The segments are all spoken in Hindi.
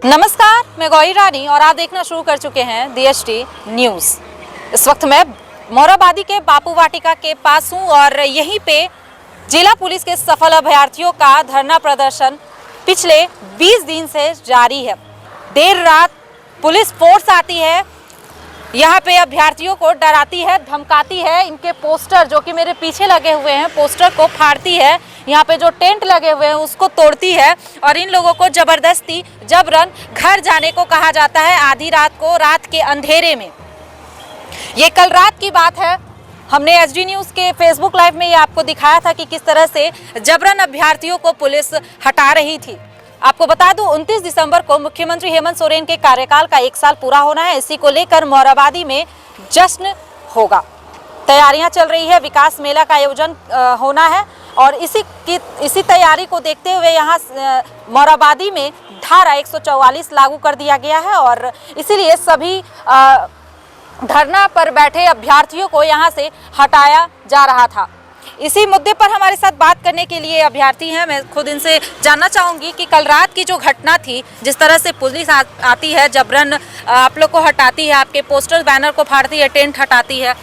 नमस्कार, मैं गौरी रानी और आप देखना शुरू कर चुके हैं DST न्यूज़। इस वक्त मैं मोराबादी के बापू वाटिका के पास हूं और यहीं पे जिला पुलिस के सफल अभ्यर्थियों का धरना प्रदर्शन पिछले 20 दिन से जारी है। देर रात पुलिस फोर्स आती है, यहाँ पे अभ्यर्थियों को डराती है, धमकाती है, इनके पोस्टर जो कि मेरे पीछे लगे हुए हैं पोस्टर को फाड़ती है, यहाँ पे जो टेंट लगे हुए हैं उसको तोड़ती है और इन लोगों को जबरदस्ती जबरन घर जाने को कहा जाता है आधी रात को, रात के अंधेरे में। ये कल रात की बात है, हमने SD न्यूज़ के फेसबुक लाइव में ये आपको दिखाया था कि किस तरह से जबरन अभ्यर्थियों को पुलिस हटा रही थी। आपको बता दूं 29 दिसंबर को मुख्यमंत्री हेमंत सोरेन के कार्यकाल का 1 साल पूरा होना है। इसी को लेकर मोराबादी में जश्न होगा, तैयारियां चल रही है, विकास मेला का आयोजन होना है और इसी तैयारी को देखते हुए यहाँ मोराबादी में धारा 144 लागू कर दिया गया है और इसीलिए सभी धरना पर बैठे अभ्यर्थियों को यहाँ से हटाया जा रहा था। इसी मुद्दे पर हमारे साथ बात करने के लिए अभ्यर्थी हैं, मैं खुद इनसे जानना चाहूँगी कि कल रात की जो घटना थी, जिस तरह से पुलिस आती है, जबरन आप लोग को हटाती है, आपके पोस्टर बैनर को फाड़ती है, टेंट हटाती है,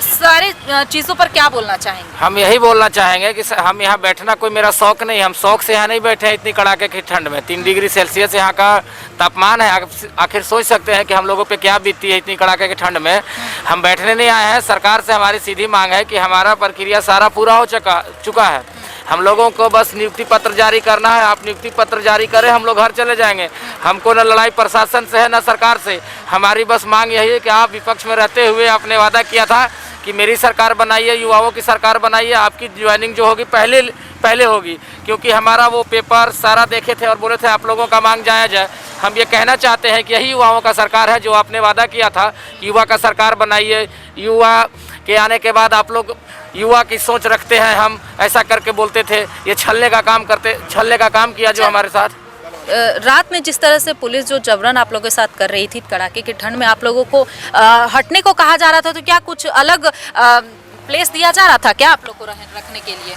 सारी चीज़ों पर क्या बोलना चाहेंगे? हम यही बोलना चाहेंगे कि हम यहाँ बैठना कोई मेरा शौक नहीं, हम शौक से यहाँ नहीं बैठे हैं इतनी कड़ाके की ठंड में। 3 डिग्री सेल्सियस यहाँ का तापमान है। आखिर सोच सकते हैं कि हम लोगों पे क्या बीतती है इतनी कड़ाके की ठंड में। हम बैठने नहीं आए हैं। सरकार से हमारी सीधी मांग है कि हमारा प्रक्रिया सारा पूरा हो चुका है। हम लोगों को बस नियुक्ति पत्र जारी करना है। आप नियुक्ति पत्र जारी करें, हम लोग घर चले जाएंगे। हमको न लड़ाई प्रशासन से है न सरकार से। हमारी बस मांग यही है कि आप विपक्ष में रहते हुए आपने वादा किया था कि मेरी सरकार बनाइए, युवाओं की सरकार बनाइए, आपकी ज्वाइनिंग जो होगी पहले होगी, क्योंकि हमारा वो पेपर सारा देखे थे और बोले थे आप लोगों का मांग जायज़ है। हम ये कहना चाहते हैं कि यही युवाओं का सरकार है जो आपने वादा किया था, युवा का सरकार बनाइए। युवा के आने के बाद आप लोग युवा की सोच रखते हैं, हम ऐसा करके बोलते थे। ये छलने का काम किया जो हमारे साथ। रात में जिस तरह से पुलिस जो जबरन आप लोगों के साथ कर रही थी, कड़ाके की ठंड में आप लोगों को हटने को कहा जा रहा था, तो क्या कुछ अलग प्लेस दिया जा रहा था क्या आप लोग को रखने के लिए,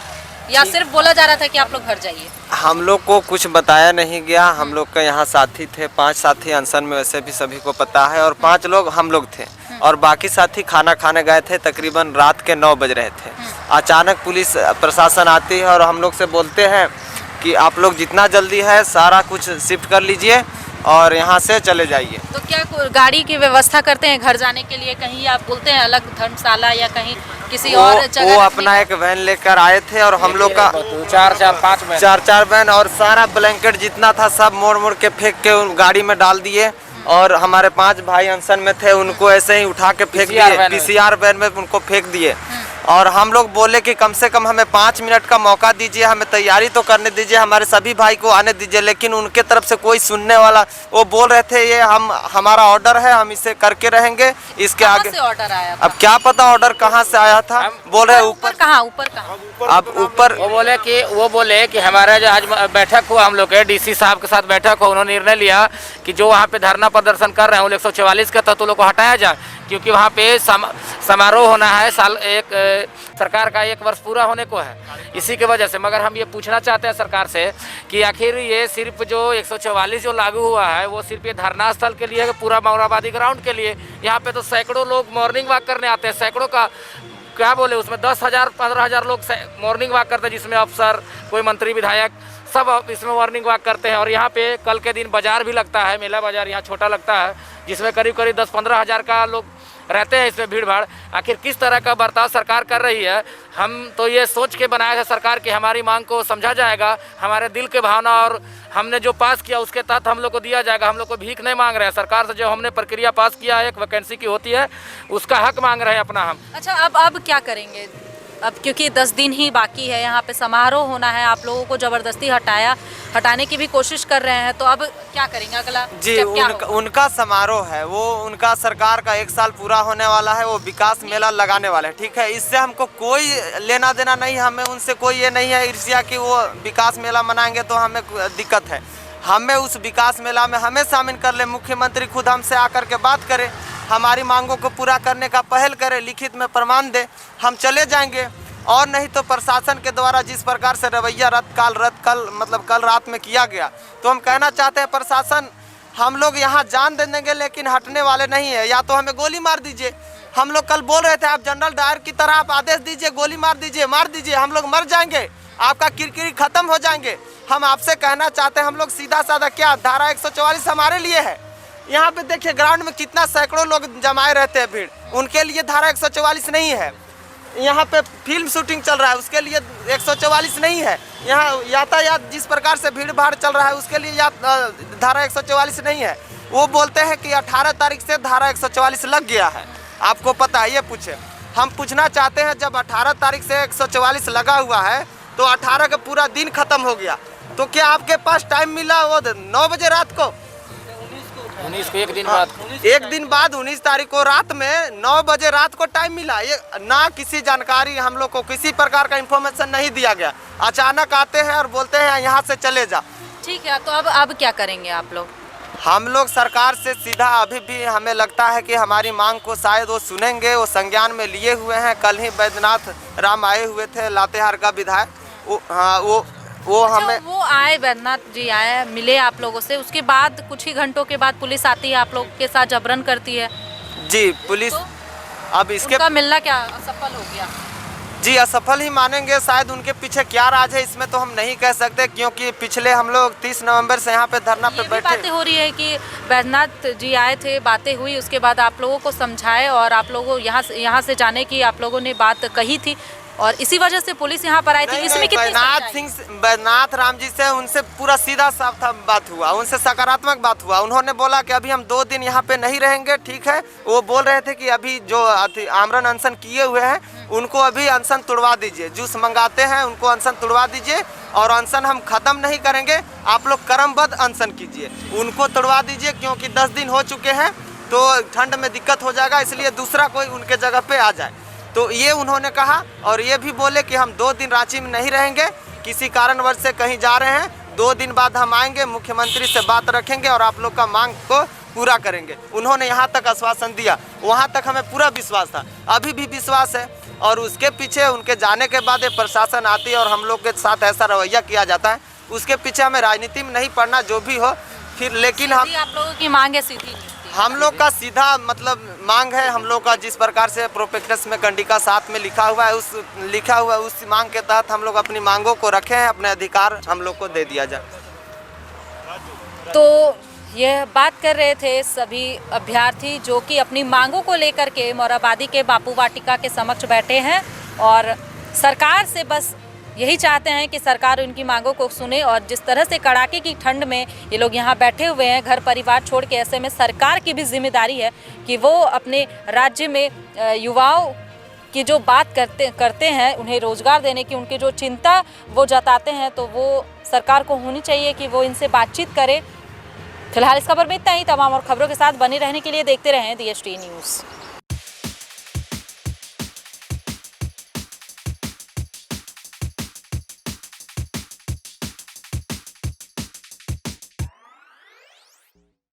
या सिर्फ बोला जा रहा था कि आप लोग घर जाइए? हम लोग को कुछ बताया नहीं गया। हम लोग के यहाँ साथी थे, 5 साथी अनशन में, वैसे भी सभी को पता है, और 5 लोग हम लोग थे और बाकी साथी खाना खाने गए थे। तकरीबन रात के 9 बज रहे थे। अचानक पुलिस प्रशासन आती है और हम लोग से बोलते हैं कि आप लोग जितना जल्दी है सारा कुछ शिफ्ट कर लीजिए और यहाँ से चले जाइए। तो क्या गाड़ी की व्यवस्था करते हैं घर जाने के लिए? कहीं आप बोलते हैं अलग धर्मशाला या कहीं किसी और जगह? वो अपना एक वैन लेकर आए थे और हम लोग का 4 वैन और सारा ब्लैंकेट जितना था सब मोड़ के फेंक के उन गाड़ी में डाल दिए और हमारे 5 भाई अनशन में थे, उनको ऐसे ही उठा के फेंक दिए, PCR वैन में उनको फेंक दिए। और हम लोग बोले कि कम से कम हमें 5 मिनट का मौका दीजिए, हमें तैयारी तो करने दीजिए, हमारे सभी भाई को आने दीजिए। लेकिन उनके तरफ से कोई सुनने वाला, वो बोल रहे थे ये हमारा ऑर्डर है, हम इसे करके रहेंगे। इसके आगे ऑर्डर आया था? अब क्या पता ऑर्डर कहाँ से आया था। बोल रहे ऊपर कहाँ अब ऊपर वो बोले कि हमारा जो आज बैठक हुआ, हम लोग के DC साहब के साथ बैठक हुआ, उन्होंने निर्णय लिया कि जो वहाँ पे धरना प्रदर्शन कर रहे हैं 144 के तहत लोग को हटाया जाए, क्योंकि वहाँ पे समारोह होना है, सरकार का 1 वर्ष पूरा होने को है, इसी के वजह से। मगर हम ये पूछना चाहते हैं सरकार से कि आखिर ये सिर्फ जो 144 जो लागू हुआ है वो सिर्फ ये धरना स्थल के लिए है, पूरा मोराबादी ग्राउंड के लिए? यहाँ पे तो सैकड़ों लोग मॉर्निंग वॉक करने आते हैं, सैकड़ों का क्या बोले, उसमें 10,000 15,000 लोग मॉर्निंग वॉक करते हैं, जिसमें अफसर, कोई मंत्री, विधायक सब इसमें मॉर्निंग वॉक करते हैं। और यहाँ पे कल के दिन बाजार भी लगता है, मेला बाजार यहाँ छोटा लगता है, जिसमें करीब 10-15 हज़ार का लोग रहते हैं, इसमें भीड़ भाड़। आखिर किस तरह का बर्ताव सरकार कर रही है? हम तो ये सोच के बनाया था सरकार की हमारी मांग को समझा जाएगा, हमारे दिल के भावना और हमने जो पास किया उसके तहत हम लोग को दिया जाएगा। हम लोग को भीख नहीं मांग रहे हैं सरकार से, जो हमने प्रक्रिया पास किया है, एक वैकेंसी की होती है, उसका हक मांग रहे हैं अपना हम। अच्छा, अब क्या करेंगे? अब क्योंकि 10 दिन ही बाकी है, यहाँ पे समारोह होना है, आप लोगों को ज़बरदस्ती हटाने की भी कोशिश कर रहे हैं, तो अब क्या करेंगे? अगला जी उनका समारोह है, वो उनका सरकार का 1 साल पूरा होने वाला है, वो विकास मेला लगाने वाले हैं, ठीक है। इससे हमको कोई लेना देना नहीं, हमें उनसे कोई ये नहीं है ईर्ष्या कि वो विकास मेला मनाएंगे तो हमें दिक्कत है। हमें उस विकास मेला में हमें शामिल कर ले, मुख्यमंत्री खुद हमसे आकर के बात करे, हमारी मांगों को पूरा करने का पहल करे, लिखित में प्रमाण दे, हम चले जाएंगे। और नहीं तो प्रशासन के द्वारा जिस प्रकार से रवैया कल रात में किया गया, तो हम कहना चाहते हैं प्रशासन, हम लोग यहाँ जान दे देंगे लेकिन हटने वाले नहीं है। या तो हमें गोली मार दीजिए, हम लोग कल बोल रहे थे आप जनरल डायर की तरह आप आदेश दीजिए, गोली मार दीजिए, हम लोग मर जाएंगे, आपका किरकिरी खत्म हो जाएंगे। हम आपसे कहना चाहते हैं, हम लोग सीधा साधा क्या, धारा 144 हमारे लिए है। यहाँ पे देखिए ग्राउंड में कितना सैकड़ों लोग जमाए रहते हैं भीड़, उनके लिए धारा 144 नहीं है। यहाँ पे फिल्म शूटिंग चल रहा है, उसके लिए 144 नहीं है। यहाँ यातायात जिस प्रकार से भीड़ भाड़ चल रहा है उसके लिए धारा 144 नहीं है। वो बोलते हैं कि 18 तारीख से धारा 144 लग गया है, आपको पता है? ये पूछे, हम पूछना चाहते हैं, जब 18 तारीख से 144 लगा हुआ है तो 18 का पूरा दिन खत्म हो गया, तो क्या आपके पास टाइम मिला वो 9 बजे रात को? 19 को एक दिन बाद, 19 तारीख को रात में 9 बजे रात को टाइम मिला। ये ना किसी जानकारी, हम लोग को किसी प्रकार का इंफॉर्मेशन नहीं दिया गया। अचानक आते हैं और बोलते हैं यहाँ से चले जा। ठीक है, तो अब क्या करेंगे आप लोग? हम लोग सरकार से सीधा, अभी भी हमें लगता है कि हमारी मांग को शायद वो सुनेंगे, वो संज्ञान में लिए हुए हैं। कल ही बैद्यनाथ राम आए हुए थे, लातेहार का विधायक, वो हमें, वो आए, बैद्यनाथ जी आए, मिले आप लोगों से, उसके बाद कुछ ही घंटों के बाद पुलिस आती है, आप लोग के साथ जबरन करती है। जी पुलिस तो अब इसके मिलना क्या असफल हो गया? जी असफल ही मानेंगे। शायद उनके पीछे क्या राज है इसमें तो हम नहीं कह सकते, क्योंकि पिछले हम लोग 30 नवंबर से यहाँ पे धरना पे बैठे। बातें हो रही है कि बैद्यनाथ जी आए थे, बातें हुई, उसके बाद आप लोगों को समझाए और आप लोगों यहाँ से जाने की आप लोगों ने बात कही थी और इसी वजह से पुलिस यहाँ पर आई थी। इसमें कितनी बैद्यनाथ राम जी से उनसे पूरा सीधा साफ बात हुआ, उनसे सकारात्मक बात हुआ। उन्होंने बोला कि अभी हम 2 दिन यहाँ पे नहीं रहेंगे, ठीक है। वो बोल रहे थे कि अभी जो आमरण अनशन किए हुए हैं उनको अभी अनशन तुड़वा दीजिए, जूस मंगाते हैं उनको अनशन तुड़वा दीजिए, और अनशन हम खत्म नहीं करेंगे, आप लोग क्रमबद्ध अनशन कीजिए, उनको तुड़वा दीजिए, क्योंकि 10 दिन हो चुके हैं तो ठंड में दिक्कत हो जाएगा, इसलिए दूसरा कोई उनके जगह पे आ जाए। तो ये उन्होंने कहा, और ये भी बोले कि हम 2 दिन रांची में नहीं रहेंगे, किसी कारणवश से कहीं जा रहे हैं, 2 दिन बाद हम आएंगे, मुख्यमंत्री से बात रखेंगे और आप लोग का मांग को पूरा करेंगे। उन्होंने यहाँ तक आश्वासन दिया, वहाँ तक हमें पूरा विश्वास था, अभी भी विश्वास है। और उसके पीछे उनके जाने के बाद ये प्रशासन आती है और हम लोग के साथ ऐसा रवैया किया जाता है, उसके पीछे हमें राजनीति में नहीं पड़ना, जो भी हो फिर। लेकिन हम लोगों की मांग है सीधी, हम लोग का सीधा मतलब मांग है, हम लोग का जिस प्रकार से प्रोस्पेक्टस में कंडिका 7 में लिखा हुआ है, उस मांग के तहत हम लोग अपनी मांगों को रखे हैं, अपने अधिकार हम लोग को दे दिया जाए। तो यह बात कर रहे थे सभी अभ्यर्थी जो कि अपनी मांगों को लेकर के मोरहाबादी के बापू वाटिका के समक्ष बैठे हैं और सरकार से बस यही चाहते हैं कि सरकार उनकी मांगों को सुने। और जिस तरह से कड़ाके की ठंड में ये लोग यहाँ बैठे हुए हैं घर परिवार छोड़ के, ऐसे में सरकार की भी जिम्मेदारी है कि वो अपने राज्य में युवाओं की जो बात करते हैं, उन्हें रोजगार देने की उनकी जो चिंता वो जताते हैं, तो वो सरकार को होनी चाहिए कि वो इनसे बातचीत करे। फिलहाल इस खबर में इतना ही। तमाम और खबरों के साथ बने रहने के लिए देखते रहें DST न्यूज़।